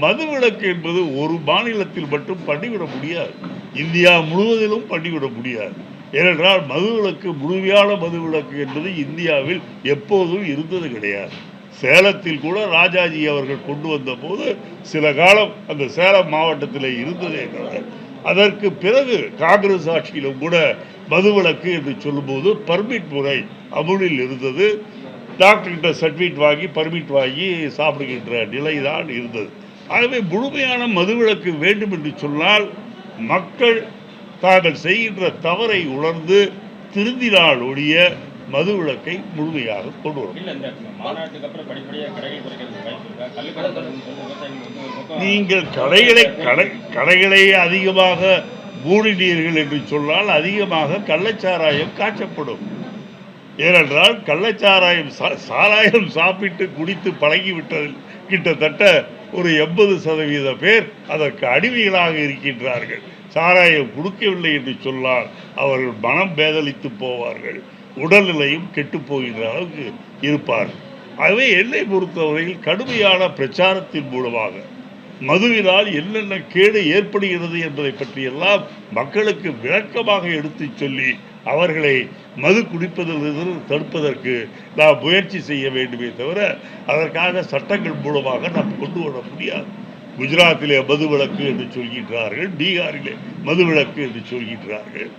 மதுவிலக்கு என்பது ஒரு மாநிலத்தில் மட்டும் பண்ணிவிட முடியாது, இந்தியா முழுவதிலும் பண்ணிவிட முடியாது. ஏனென்றால் மதுவிலக்கு, முழுமையான மதுவிலக்கு என்பது இந்தியாவில் எப்போதும் இருந்தது கிடையாது. சேலத்தில் கூட ராஜாஜி அவர்கள் கொண்டு வந்த போது சில காலம் அந்த சேலம் மாவட்டத்தில் இருந்ததே தவிர, அதற்கு பிறகு காங்கிரஸ் ஆட்சியிலும் கூட மதுவிலக்கு என்று சொல்லும்போது பர்மிட் முறை அமுலில் இருந்தது. டாக்டர்கிட்ட சர்டிஃபிகேட் வாங்கி பர்மிட் வாங்கி சாப்பிடுகின்ற நிலைதான் இருந்தது. ஆகவே முழுமையான மதுவிலக்கு வேண்டும் என்று சொன்னால் மக்கள் தாங்கள் செய்கின்ற தவறை உணர்ந்து திருந்தினால் ஒழிய மதுவிலக்கை முழுமையாக கொண்டு வரும். நீங்கள் கடைகளை அதிகமாக மூடினீர்கள் என்று சொன்னால் அதிகமாக கள்ளச்சாராயம் காய்ச்சப்படும். ஏனென்றால் சாராயம் சாப்பிட்டு குடித்து பழகிவிட்டதில் கிட்டத்தட்ட ஒரு 80% பேர் அதற்கு அடிமைகளாக இருக்கின்றார்கள். சாராயம் கொடுக்கவில்லை என்று சொன்னால் அவர்கள் மனம் பேதலித்து போவார்கள், உடல்நிலையும் கெட்டு போகின்ற அளவுக்கு இருப்பார்கள். ஆகவே என்னை பொறுத்தவரையில் கடுமையான பிரச்சாரத்தின் மூலமாக மதுவினால் என்னென்ன கேடு ஏற்படுகிறது என்பதை பற்றியெல்லாம் மக்களுக்கு விளக்கமாக எடுத்து சொல்லி அவர்களை மது குடிப்பதிலிருந்து தடுப்பதற்கு நாம் முயற்சி செய்ய வேண்டுமே தவிர அதற்காக சட்டங்கள் மூலமாக நாம் கொண்டு வர முடியாது. குஜராத்திலே மதுவிலக்கு என்று சொல்கின்றார்கள், பீகாரிலே மதுவிலக்கு என்று சொல்கின்றார்கள்.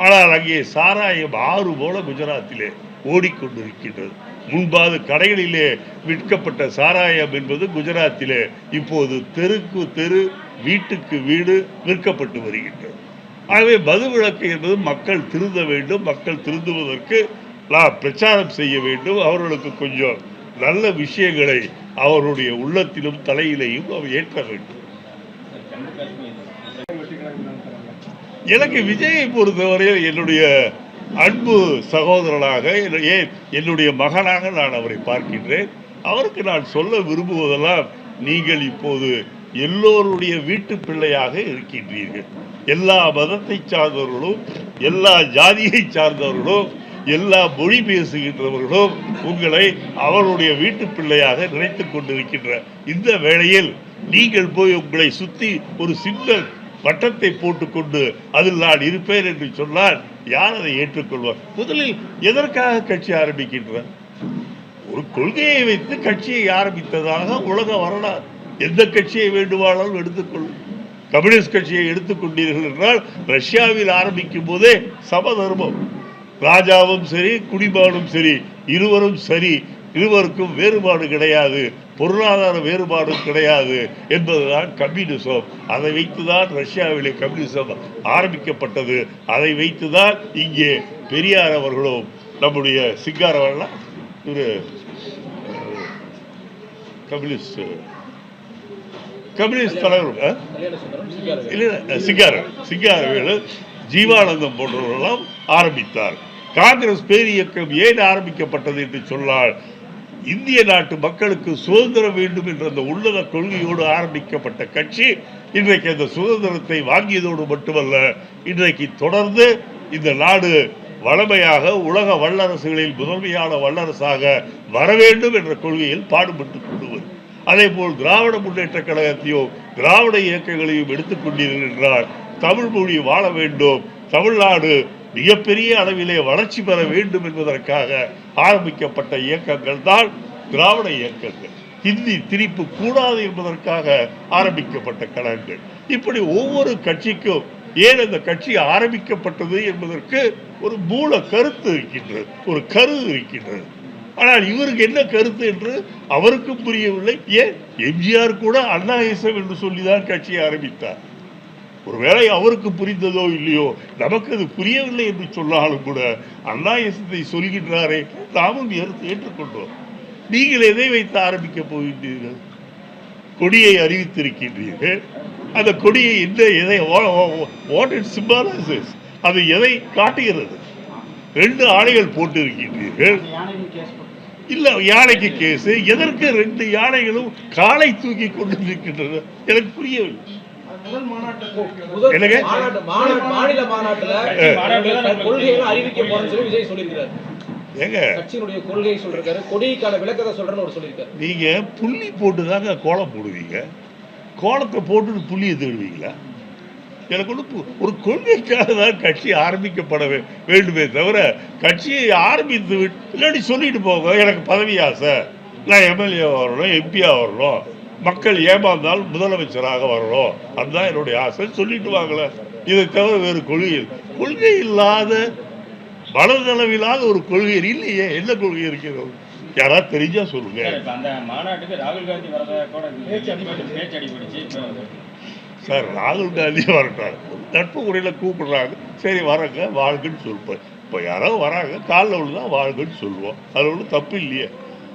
ஆனால் அங்கே சாராயம் ஆறு போல குஜராத்திலே ஓடிக்கொண்டிருக்கின்றது. முன்பாது கடைகளிலே விற்கப்பட்ட சாராயம் என்பது குஜராத்திலே இப்போது தெருக்கு தெரு, வீட்டுக்கு வீடு விற்கப்பட்டு வருகின்றது. ஆகவே மதுவிலக்கு என்பது மக்கள் திருந்த வேண்டும். மக்கள் திருந்துவதற்கு நான் பிரச்சாரம் செய்ய வேண்டும். அவர்களுக்கு கொஞ்சம் நல்ல விஷயங்களை அவருடைய உள்ளத்திலும் தலையிலையும் அவர் ஏற்க வேண்டும். எனக்கு விஜயை பொறுத்தவரையில் என்னுடைய அன்பு சகோதரனாக, என்னுடைய மகனாக நான் அவரை பார்க்கின்றேன். அவருக்கு நான் சொல்ல விரும்புவதெல்லாம், நீங்கள் இப்போது எல்லோருடைய வீட்டு பிள்ளையாக இருக்கின்றீர்கள். எல்லா மதத்தை சார்ந்தவர்களும், எல்லா ஜாதியை சார்ந்தவர்களும், எல்லா மொழி பேசுகின்றவர்களும் உங்களை அவருடைய வீட்டு பிள்ளையாக நினைத்துக் கொண்டிருக்கின்ற இந்த வேளையில் நீங்கள் போய் உங்களை சுற்றி ஒரு சின்ன வட்டத்தை போட்டுக்கொண்டு அதில் நான் இருப்பேன் என்று சொன்னால் யார் அதை ஏற்றுக்கொள்வார்? முதலில் எதற்காக கட்சி ஆரம்பிக்கின்றார்? ஒரு கொள்கையை வைத்து கட்சியை ஆரம்பித்ததாக உலக வரலாறு. எந்த கட்சியை வேண்டுமானாலும் எடுத்துக்கொள்ளும். கம்யூனிஸ்ட் கட்சியை எடுத்துக்கொண்டீர்கள் என்றால் ரஷ்யாவில் ஆரம்பிக்கும் போதே சமதர்மம், ராஜாவும் சரி குடிமகனும் சரி, இருவரும் சரி, இருவருக்கும் வேறுபாடு கிடையாது, பொருளாதார வேறுபாடும் கிடையாது என்பதுதான் கம்யூனிசம். அதை வைத்துதான் ரஷ்யாவிலே கம்யூனிசம் ஆரம்பிக்கப்பட்டது. அதை வைத்துதான் இங்கே பெரியார் அவர்களும் நம்முடைய சிங்காரவெல்லாம் ஒரு கம்யூனிஸ்ட் தலைவர் சிங்காரவேலு, ஜீவானந்தம் போன்றவர்களெல்லாம் ஆரம்பித்தார். காங்கிரஸ் பேரியக்கம் ஏன் ஆரம்பிக்கப்பட்டது என்று சொன்னால், இந்திய நாட்டு மக்களுக்கு சுதந்திரம் வேண்டும் என்ற அந்த உள்ளத கொள்கையோடு ஆரம்பிக்கப்பட்ட கட்சி இன்றைக்கு அந்த சுதந்திரத்தை வாங்கியதோடு மட்டுமல்ல, இன்றைக்கு தொடர்ந்து இந்த நாடு வளமையாக உலக வல்லரசுகளில் முதன்மையான வல்லரசாக வர வேண்டும் என்ற கொள்கையில் பாடுபட்டு கொண்டு வரும். அதே போல் திராவிட முன்னேற்ற கழகத்தையும் திராவிட இயக்கங்களையும் எடுத்துக்கொண்டீர்கள் என்றால் தமிழ் மொழி வாழ வேண்டும், தமிழ்நாடு மிகப்பெரிய அளவிலே வளர்ச்சி பெற வேண்டும் என்பதற்காக ஆரம்பிக்கப்பட்ட இயக்கங்கள் தான் திராவிட இயக்கங்கள். ஹிந்தி திணிப்பு கூடாது என்பதற்காக ஆரம்பிக்கப்பட்ட கழகங்கள். இப்படி ஒவ்வொரு கட்சிக்கும் ஏன் அந்த கட்சி ஆரம்பிக்கப்பட்டது என்பதற்கு ஒரு மூல கருத்து இருக்கின்றது, ஒரு கருத்து இருக்கின்றது. ஆனால் இவருக்கு என்ன கருத்து என்று அவருக்கும் புரியவில்லை. ஏன் எம்ஜிஆர் கூட அண்ணாயிசம் என்று சொல்லிதான் கட்சியை ஆரம்பித்தார். ஒருவேளை அவருக்கு புரிந்ததோ இல்லையோ, நமக்கு அது புரியவில்லை என்று சொன்னாலும் கூட அண்ணாயிசத்தை சொல்கின்றாரே, நாமும் ஏற்றுக்கொண்டோம். நீங்கள் எதை வைத்து ஆரம்பிக்க போகின்றீர்கள்? கொடியை அறிவித்திருக்கின்றீர்கள். அந்த கொடியை எதை சிம்பாலைசஸ், அது எதை காட்டுகிறது? 2 ஆணைகள் போட்டு இருக்கின்றீர்கள். இல்ல, யானைக்கு கேஸ். எதற்கு 2 யானைகளும் காலை தூக்கி கொண்டு இருக்கின்றன? எனக்கு புரியவில்லை. நீங்க புள்ளி போட்டுதாங்க கோலம் போடுவீங்க. கோலத்தை போட்டு புள்ளியை தேடுவீங்களா? எனக்கு ஒன்று ஒரு கொள்கைக்காக தான் கட்சி ஆரம்பிக்கப்பட வேண்டுமே தவிர கட்சியை ஆரம்பித்து இல்லாட்டி சொல்லிட்டு போங்க, எனக்கு பதவி ஆசை, நான் எம்எல்ஏ வரணும், எம்பியாக வரணும், மக்கள் ஏமாந்தால் முதலமைச்சராக வரணும், அதுதான் என்னுடைய ஆசை சொல்லிட்டு வாங்கல. இதை தவிர வேறு கொள்கை இல்லாத மனதளவில்லாத ஒரு கொள்கை இல்லையே. என்ன கொள்கை இருக்கிறது? யாராவது தெரிஞ்சா சொல்லுங்க. சார், ராகுல் காந்தி வரட்டாங்க, நட்பு முறையில் கூப்பிடுறாங்க, சரி வரங்க வாழ்கன்னு சொல்லுப்பேன். இப்போ யாராவது வராங்க காலில் விழுதான் வாழ்கன்னு சொல்லுவோம், அது ஒன்றும் தப்பு இல்லையே.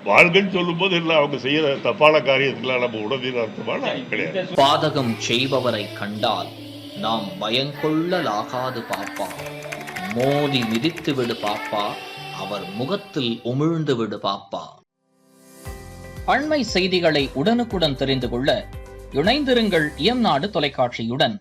வாழ்கன்னு சொல்லும் போது இல்லை அவங்க செய்யற தப்பான காரியத்துக்கெல்லாம் நம்ம உடனே அர்த்தமான கிடையாது. பாதகம் செய்பவரை கண்டால் நாம் பயங்கொள்ளலாகாது பாப்பா, மோதி மிதித்து விடு பாப்பா, அவர் முகத்தில் உமிழ்ந்து விடு பாப்பா. அண்மை செய்திகளை உடனுக்குடன் தெரிந்து கொள்ள இணைந்திருங்கள் இயம்நாடு தொலைக்காட்சியுடன்.